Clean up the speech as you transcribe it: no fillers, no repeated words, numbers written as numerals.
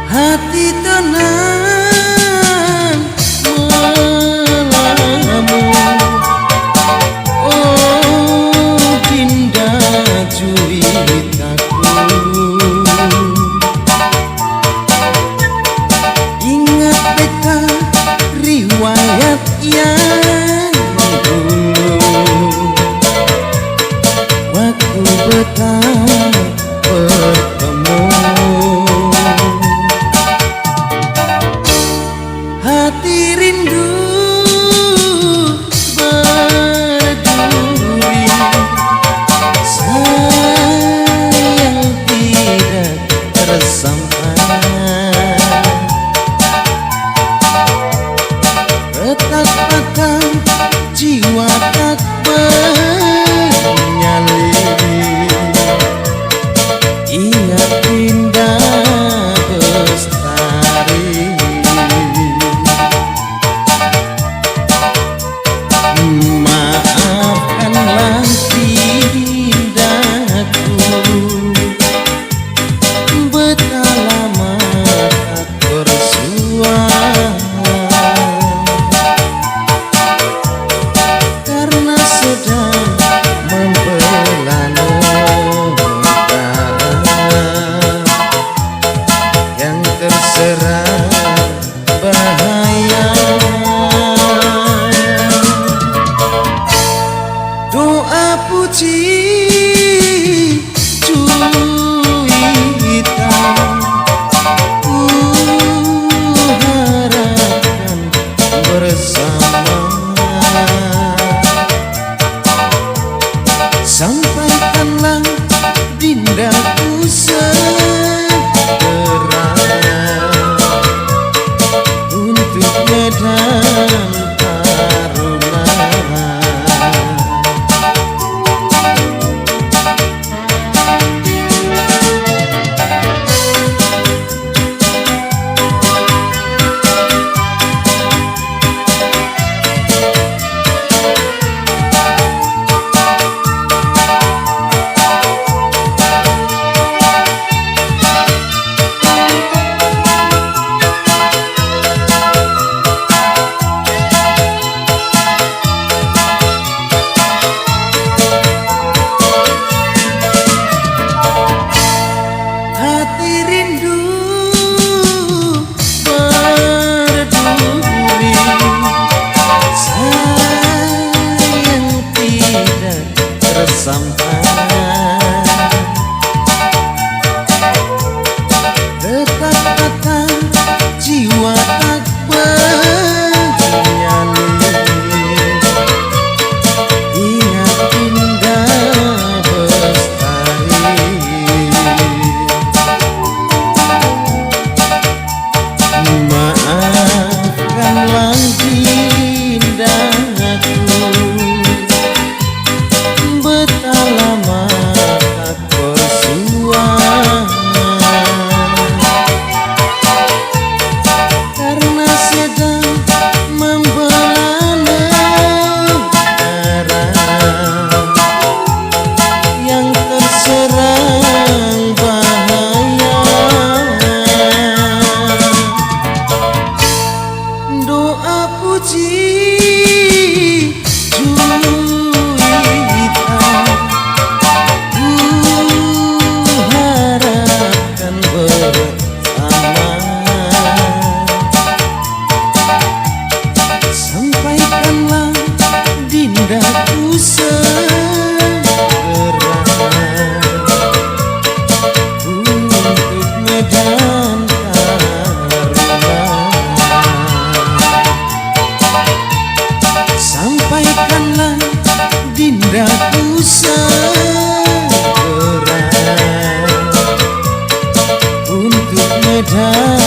Hati tenang melamun, oh Dinda Juwitaku. Ingat beta riwayat yang dulu, waktu beta bertemu. Hati rindu berduri, sayang tidak tersampai. Retak patah jiwa tak bernyali. Ingat Dinda Bestari. Maafkanlah Dindaku, betapa lama tak bersua, karena sedang membela negara yang terserang bahaya. Doa puji Juwita ku harapkan bersama. Sampaikanlah Dindaku segera untuk medan taruna. Hati rindu berduri, sayang tidak tersampai. Retak patah jiwa tak bernyali. Ingat Dinda Bestari. Maafkanlah Dindaku, betapa lama tak bersua, karena sedang membela negara yang terserang bahaya. Doa puji Juwita ku harapkan bersama. Sampaikanlah Dindaku segera untuk medan taruna. Sampaikanlah Dindaku segera untuk medan